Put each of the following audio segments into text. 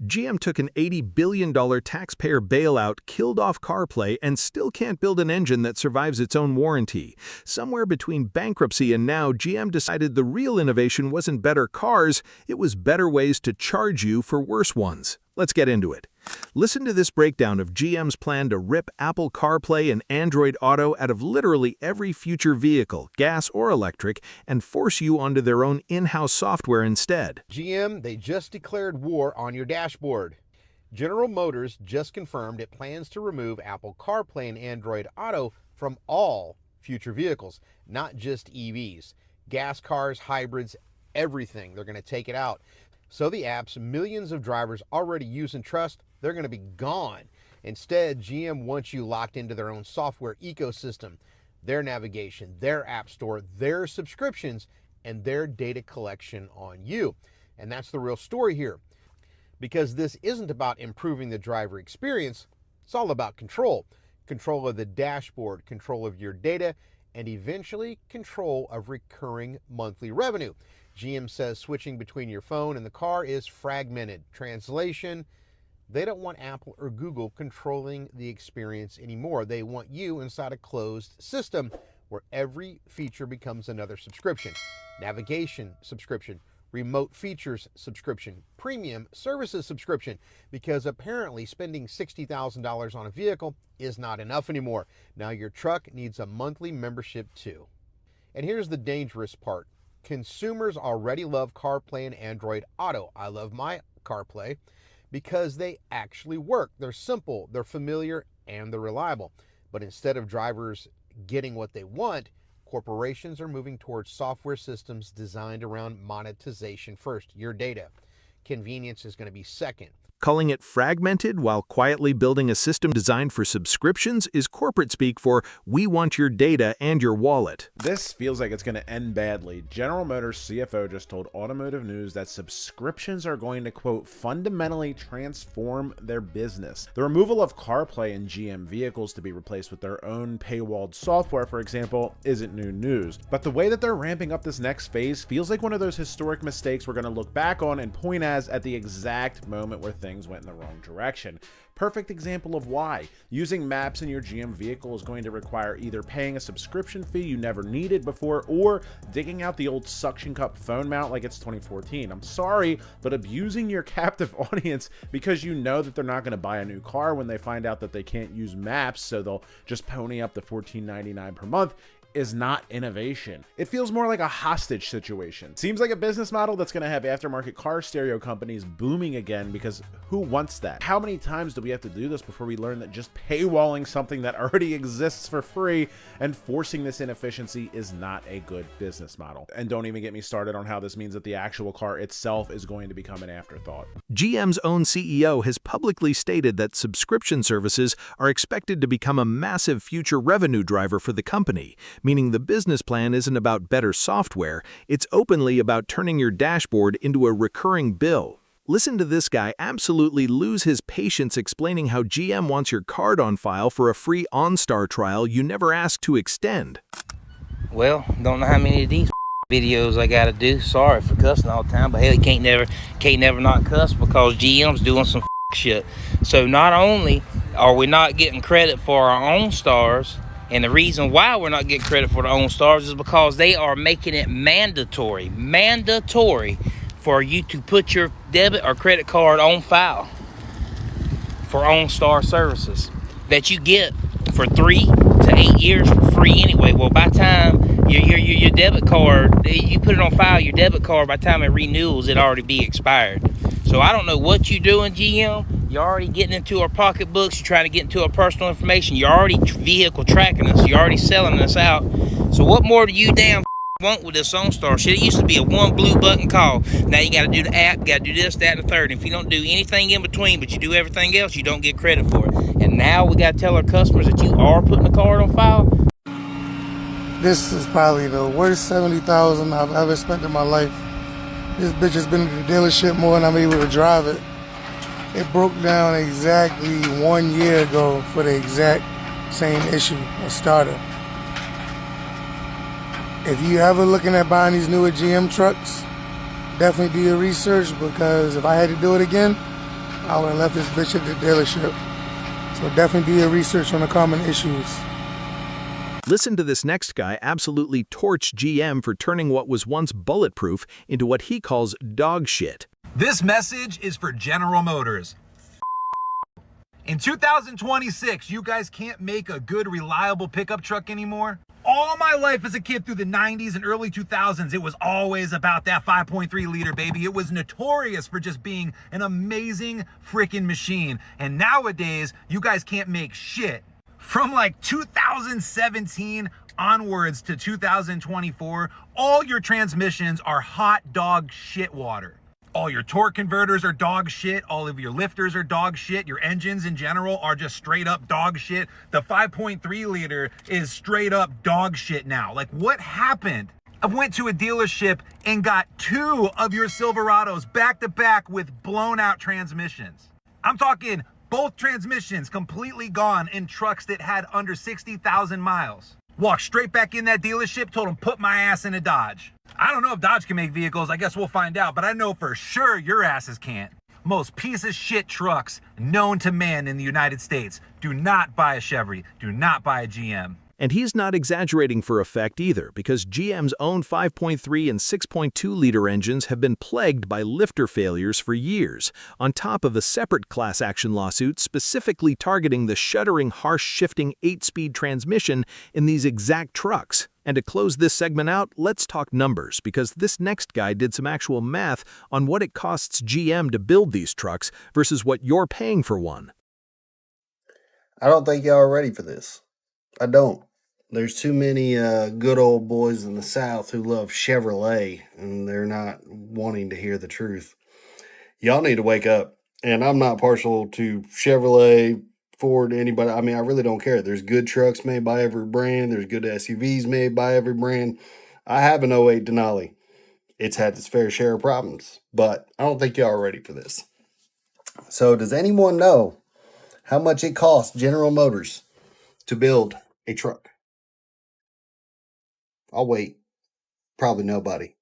GM took an $80 billion taxpayer bailout, killed off CarPlay, and still can't build an engine that survives its own warranty. Somewhere between bankruptcy and now, GM decided the real innovation wasn't better cars, it was better ways to charge you for worse ones. Let's get into it. Listen to this breakdown of GM's plan to rip Apple CarPlay and Android Auto out of literally every future vehicle, gas or electric, and force you onto their own in-house software instead. GM, they just declared war on your dashboard. General Motors just confirmed it plans to remove Apple CarPlay and Android Auto from all future vehicles, not just EVs. Gas cars, hybrids, everything. They're going to take it out. So the apps millions of drivers already use and trust, they're going to be gone. Instead, GM wants you locked into their own software ecosystem, their navigation, their app store, their subscriptions, and their data collection on you. And that's the real story here. Because this isn't about improving the driver experience, it's all about control. Control of the dashboard, control of your data, and eventually control of recurring monthly revenue. GM says switching between your phone and the car is fragmented. Translation, they don't want Apple or Google controlling the experience anymore. They want you inside a closed system where every feature becomes another subscription. Navigation subscription, remote features subscription, premium services subscription, because apparently spending $60,000 on a vehicle is not enough anymore. Now your truck needs a monthly membership too. And here's the dangerous part. Consumers already love CarPlay and Android Auto. I love my CarPlay because they actually work. They're simple, they're familiar, and they're reliable. But instead of drivers getting what they want, corporations are moving towards software systems designed around monetization first, your data. Convenience is going to be second. Calling it fragmented while quietly building a system designed for subscriptions is corporate speak for we want your data and your wallet. This feels like it's going to end badly. General Motors CFO just told Automotive News that subscriptions are going to, quote, fundamentally transform their business. The removal of CarPlay in GM vehicles to be replaced with their own paywalled software, for example, isn't new news. But the way that they're ramping up this next phase feels like one of those historic mistakes we're going to look back on and point as at the exact moment where things went in the wrong direction. Perfect example of why. Using maps in your GM vehicle is going to require either paying a subscription fee you never needed before or digging out the old suction cup phone mount like it's 2014. I'm sorry, but abusing your captive audience because you know that they're not going to buy a new car when they find out that they can't use maps, so they'll just pony up the $14.99 per month is not innovation. It feels more like a hostage situation. Seems like a business model that's going to have aftermarket car stereo companies booming again, because who wants that? How many times do we have to do this before we learn that just paywalling something that already exists for free and forcing this inefficiency is not a good business model? And don't even get me started on how this means that the actual car itself is going to become an afterthought. GM's own CEO has publicly stated that subscription services are expected to become a massive future revenue driver for the company, meaning the business plan isn't about better software, it's openly about turning your dashboard into a recurring bill. Listen to this guy absolutely lose his patience explaining how GM wants your card on file for a free OnStar trial you never asked to extend. Well, don't know how many of these videos I gotta do. Sorry for cussing all the time, but hell, you can't never not cuss because GM's doing some shit. So not only are we not getting credit for our own stars, and the reason why we're not getting credit for our own stars is because they are making it mandatory for you to put your debit or credit card on file for OnStar services that you get for 3 to 8 years for free anyway. Well, by the time your debit card, you put it on file, your debit card, by the time it renews, it already be expired. So I don't know what you're doing, GM. You're already getting into our pocketbooks. You're trying to get into our personal information. You're already vehicle tracking us. You're already selling us out. So what more do you damn want with this OnStar shit? It used to be a one blue button call. Now you got to do the app, you got to do this, that, and the third. And if you don't do anything in between, but you do everything else, you don't get credit for it. And now we got to tell our customers that you are putting the card on file. This is probably the worst $70,000 I've ever spent in my life. This bitch has been at the dealership more than I'm able to drive it. It broke down exactly 1 year ago for the exact same issue, a starter. If you ever looking at buying these newer GM trucks, definitely do your research, because if I had to do it again, I would have left this bitch at the dealership. So definitely do your research on the common issues. Listen to this next guy absolutely torch GM for turning what was once bulletproof into what he calls dog shit. This message is for General Motors. In 2026, you guys can't make a good, reliable pickup truck anymore. All my life as a kid through the 90s and early 2000s, it was always about that 5.3 liter, baby. It was notorious for just being an amazing freaking machine. And nowadays, you guys can't make shit. From like 2017 onwards to 2024, all your transmissions are hot dog shit water. All your torque converters are dog shit. All of your lifters are dog shit. Your engines in general are just straight up dog shit. The 5.3 liter is straight up dog shit now. Like, what happened? I went to a dealership and got 2 of your Silverados back to back with blown out transmissions. I'm talking both transmissions completely gone in trucks that had under 60,000 miles. Walked straight back in that dealership, told them put my ass in a Dodge. I don't know if Dodge can make vehicles, I guess we'll find out, but I know for sure your asses can't. Most piece of shit trucks known to man in the United States. Do not buy a Chevy, do not buy a GM. And he's not exaggerating for effect either, because GM's own 5.3 and 6.2 liter engines have been plagued by lifter failures for years, on top of a separate class action lawsuit specifically targeting the shuddering, harsh shifting 8-speed transmission in these exact trucks. And to close this segment out, let's talk numbers, because this next guy did some actual math on what it costs GM to build these trucks versus what you're paying for one. I don't think y'all are ready for this. I don't. There's too many good old boys in the South who love Chevrolet, and they're not wanting to hear the truth. Y'all need to wake up. And I'm not partial to Chevrolet, Ford, anybody. I mean, I really don't care. There's good trucks made by every brand. There's good SUVs made by every brand. I have an '08 Denali. It's had its fair share of problems, but I don't think y'all are ready for this. So does anyone know how much it costs General Motors to build a truck? I'll wait. Probably nobody.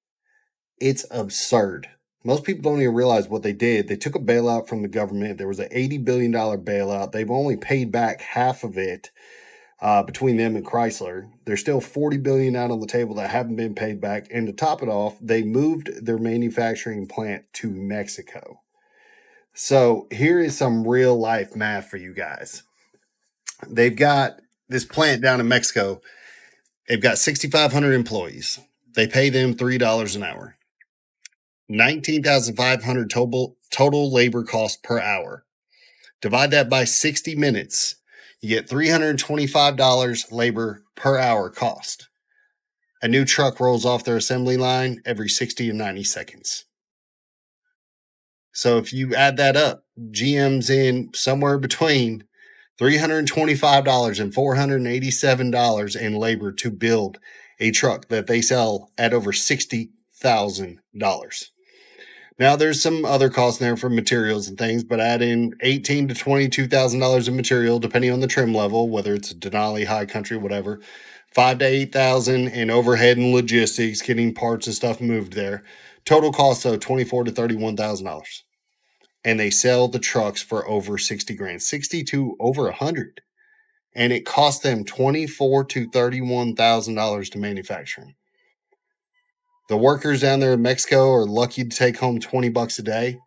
It's absurd. Most people don't even realize what they did. They took a bailout from the government. There was an $80 billion bailout. They've only paid back half of it between them and Chrysler. There's still $40 billion out on the table that haven't been paid back. And to top it off, they moved their manufacturing plant to Mexico. So here is some real life math for you guys. They've got this plant down in Mexico. They've got 6,500 employees. They pay them $3 an hour. 19,500 total labor cost per hour. Divide that by 60 minutes. You get $325 labor per hour cost. A new truck rolls off their assembly line every 60 to 90 seconds. So if you add that up, GM's in somewhere between $325 and $487 in labor to build a truck that they sell at over $60,000. Now there's some other costs there for materials and things, but add in $18,000 to $22,000 in material, depending on the trim level, whether it's a Denali, High Country, whatever. $5,000 to $8,000 in overhead and logistics, getting parts and stuff moved there. Total cost of $24,000 to $31,000. And they sell the trucks for over 60 grand, 60 to over 100. And it cost them $24,000 to $31,000 to manufacture them. The workers down there in Mexico are lucky to take home $20 a day.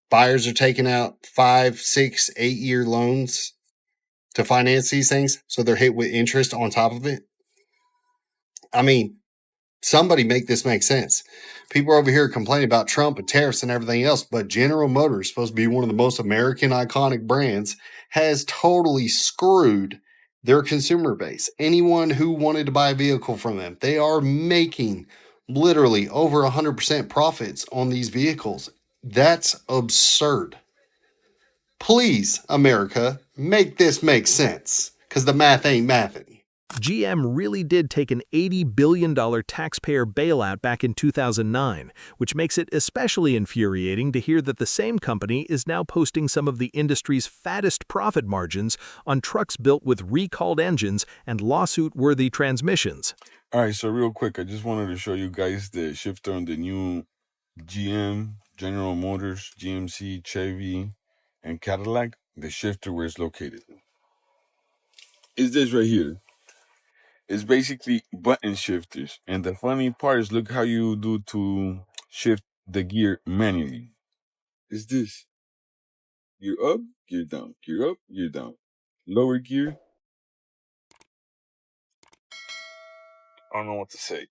Buyers are taking out 5, 6, 8-year loans to finance these things. So they're hit with interest on top of it. I mean, somebody make this make sense. People are over here complaining about Trump and tariffs and everything else, but General Motors, supposed to be one of the most American iconic brands, has totally screwed their consumer base. Anyone who wanted to buy a vehicle from them, they are making literally over 100% profits on these vehicles. That's absurd. Please, America, make this make sense, because the math ain't mathing. GM really did take an $80 billion taxpayer bailout back in 2009, which makes it especially infuriating to hear that the same company is now posting some of the industry's fattest profit margins on trucks built with recalled engines and lawsuit-worthy transmissions. All right, so real quick, I just wanted to show you guys the shifter on the new GM General Motors, GMC, Chevy, and Cadillac, the shifter where it's located is this right here. It's basically button shifters. And the funny part is look how you do to shift the gear manually. It's this. Gear up, gear down, gear up, gear down. Lower gear. I don't know what to say.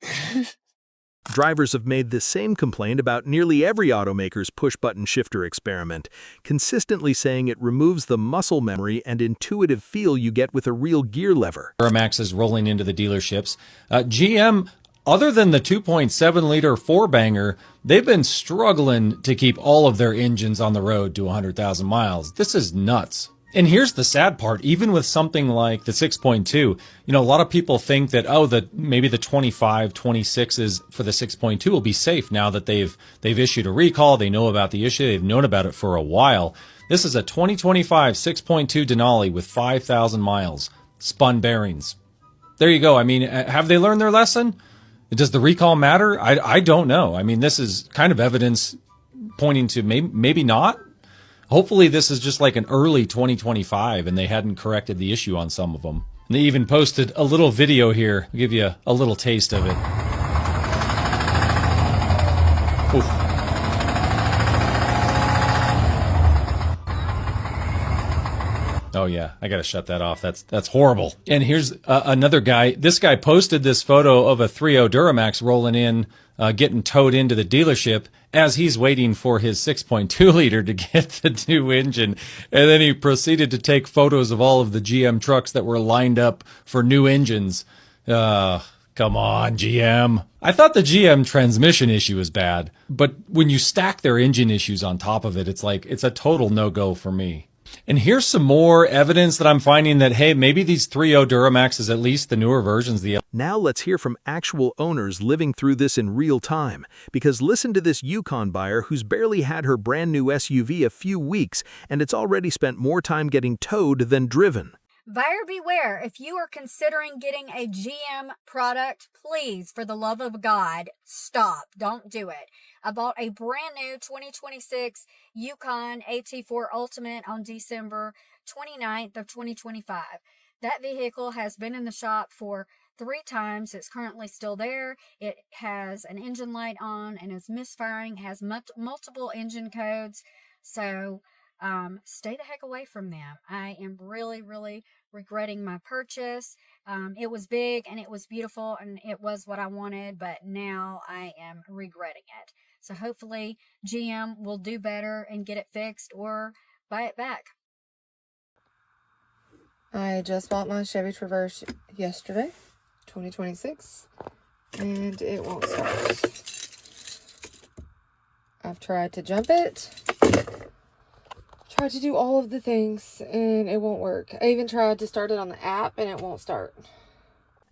Drivers have made the same complaint about nearly every automaker's push-button shifter experiment, consistently saying it removes the muscle memory and intuitive feel you get with a real gear lever. Duramax is rolling into the dealerships. GM, other than the 2.7-liter four-banger, they've been struggling to keep all of their engines on the road to 100,000 miles. This is nuts. And here's the sad part, even with something like the 6.2, a lot of people think that, maybe the 25, 26s for the 6.2 will be safe now that they've issued a recall, they know about the issue, they've known about it for a while. This is a 2025 6.2 Denali with 5,000 miles, spun bearings. There you go. I mean, have they learned their lesson? Does the recall matter? I don't know. I mean, this is kind of evidence pointing to maybe not. Hopefully this is just like an early 2025 and they hadn't corrected the issue on some of them. And they even posted a little video here. I'll give you a little taste of it. Oof. Oh yeah, I gotta shut that off. That's horrible. And here's another guy. This guy posted this photo of a 3.0 Duramax rolling in, getting towed into the dealership as he's waiting for his 6.2 liter to get the new engine. And then he proceeded to take photos of all of the GM trucks that were lined up for new engines. Come on, GM. I thought the GM transmission issue was bad, but when you stack their engine issues on top of it, it's a total no-go for me. And here's some more evidence that I'm finding that, hey, maybe these 3.0 Duramaxes, at least the newer versions. Now let's hear from actual owners living through this in real time. Because listen to this Yukon buyer who's barely had her brand new SUV a few weeks, and it's already spent more time getting towed than driven. Buyer beware, if you are considering getting a GM product, please, for the love of God, stop. Don't do it. I bought a brand new 2026 Yukon AT4 Ultimate on December 29th of 2025. That vehicle has been in the shop for 3 times. It's currently still there. It has an engine light on and is misfiring, has multiple engine codes. So stay the heck away from them. I am really, really regretting my purchase. It was big and it was beautiful and it was what I wanted, but now I am regretting it. So hopefully GM will do better and get it fixed or buy it back. I just bought my Chevy Traverse yesterday, 2026, and it won't start. I've tried to jump it, tried to do all of the things, and it won't work. I even tried to start it on the app, and it won't start.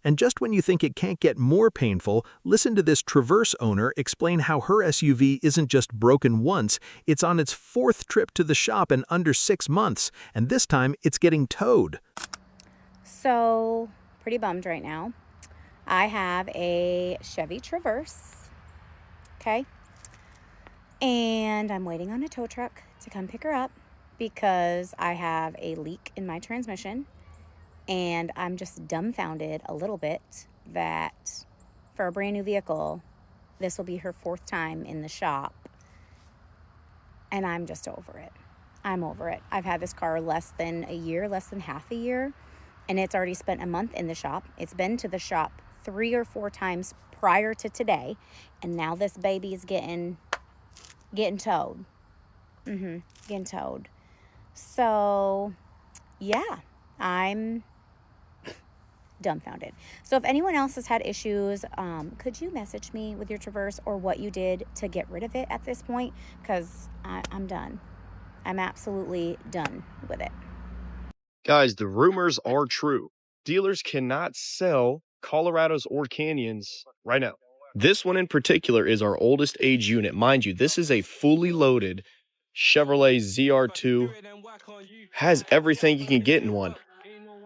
And just when you think it can't get more painful, listen to this Traverse owner explain how her SUV isn't just broken once, it's on its 4th trip to the shop in under 6 months, and this time it's getting towed. So, pretty bummed right now. I have a Chevy Traverse, okay? And I'm waiting on a tow truck to come pick her up because I have a leak in my transmission. And I'm just dumbfounded a little bit that for a brand new vehicle, this will be her 4th time in the shop. And I'm just over it. I'm over it. I've had this car less than a year, less than half a year. And it's already spent a month in the shop. It's been to the shop 3 or 4 times prior to today. And now this baby is getting towed. Getting towed. So, yeah, I'm dumbfounded. So if anyone else has had issues, could you message me with your Traverse or what you did to get rid of it at this point? Because I'm done. I'm absolutely done with it. Guys, the rumors are true. Dealers cannot sell Colorados or Canyons right now. This one in particular is our oldest age unit. Mind you, this is a fully loaded Chevrolet ZR2. Has everything you can get in one.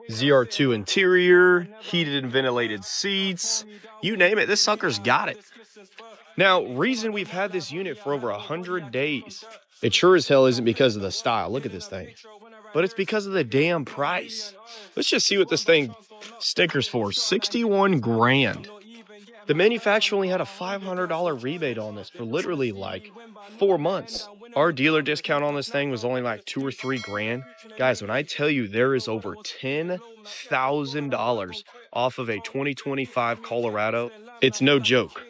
ZR2 interior, heated and ventilated seats, you name it, this sucker's got it. Now, reason we've had this unit for over 100 days. It sure as hell isn't because of the style. Look at this thing. But it's because of the damn price. Let's just see what this thing stickers for. 61 grand. The manufacturer only had a $500 rebate on this for literally like 4 months. Our dealer discount on this thing was only like 2 or 3 grand. Guys, when I tell you there is over $10,000 off of a 2025 Colorado, it's no joke.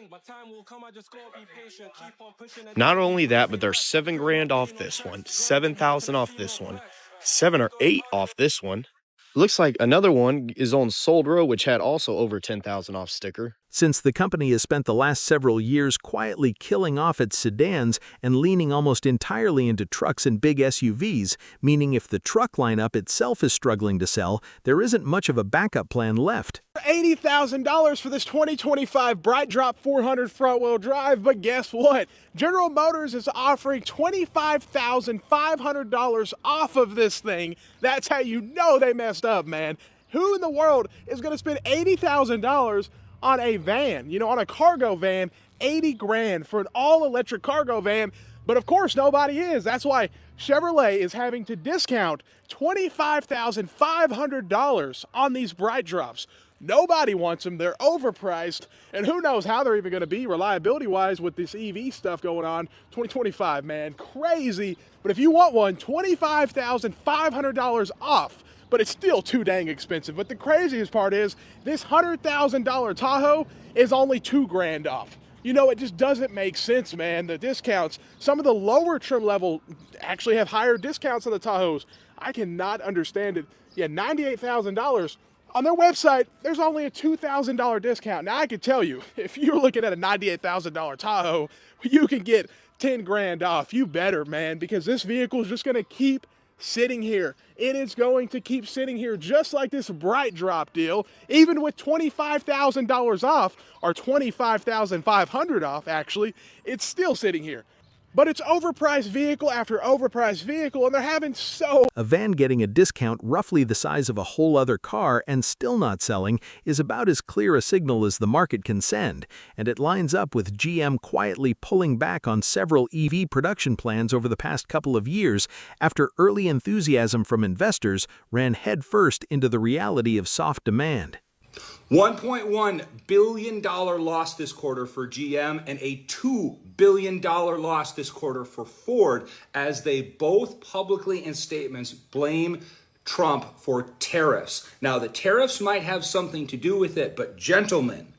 Not only that, but there's 7 grand off this one, 7,000 off this one, 7 or 8 off this one. Looks like another one is on Sold Row, which had also over 10,000 off sticker. Since the company has spent the last several years quietly killing off its sedans and leaning almost entirely into trucks and big SUVs, meaning if the truck lineup itself is struggling to sell, there isn't much of a backup plan left. $80,000 for this 2025 Bright Drop 400 front-wheel drive, but guess what? General Motors is offering $25,500 off of this thing. That's how you know they messed up, man. Who in the world is going to spend $80,000 on a van, on a cargo van, 80 grand for an all-electric cargo van? But of course, nobody is. That's why Chevrolet is having to discount $25,500 on these Bright Drops. Nobody wants them. They're overpriced. And who knows how they're even going to be reliability-wise with this EV stuff going on. 2025, man, crazy. But if you want one, $25,500 off. But it's still too dang expensive. But the craziest part is this $100,000 Tahoe is only 2 grand off. It just doesn't make sense, man. The discounts, some of the lower trim level actually have higher discounts on the Tahoes. I cannot understand it. Yeah, $98,000. On their website, there's only a $2,000 discount. Now, I can tell you, if you're looking at a $98,000 Tahoe, you can get 10 grand off. You better, man, because this vehicle is just going to keep sitting here. It is going to keep sitting here just like this Bright Drop deal, even with $25,000 off, or $25,500 off, actually. It's still sitting here. But it's overpriced vehicle after overpriced vehicle, and they're having A van getting a discount roughly the size of a whole other car and still not selling is about as clear a signal as the market can send, and it lines up with GM quietly pulling back on several EV production plans over the past couple of years after early enthusiasm from investors ran headfirst into the reality of soft demand. $1.1 billion loss this quarter for GM and a $2 billion loss this quarter for Ford, as they both publicly in statements blame Trump for tariffs. Now, the tariffs might have something to do with it, but gentlemen,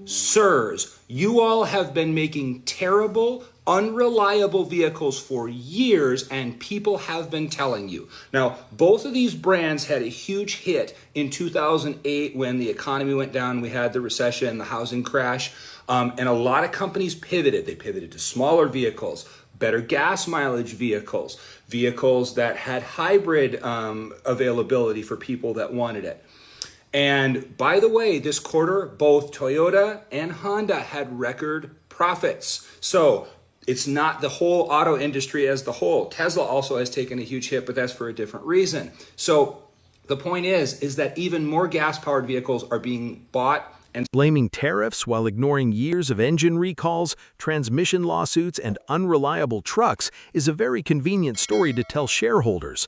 sirs, you all have been making terrible, unreliable vehicles for years, and people have been telling you. Now, both of these brands had a huge hit in 2008 when the economy went down, we had the recession and the housing crash, and a lot of companies pivoted. They pivoted to smaller vehicles, better gas mileage vehicles, vehicles that had hybrid availability for people that wanted it. And by the way, this quarter, both Toyota and Honda had record profits. So it's not the whole auto industry as the whole. Tesla also has taken a huge hit, but that's for a different reason. So the point is that even more gas-powered vehicles are being bought. And blaming tariffs while ignoring years of engine recalls, transmission lawsuits, and unreliable trucks is a very convenient story to tell shareholders.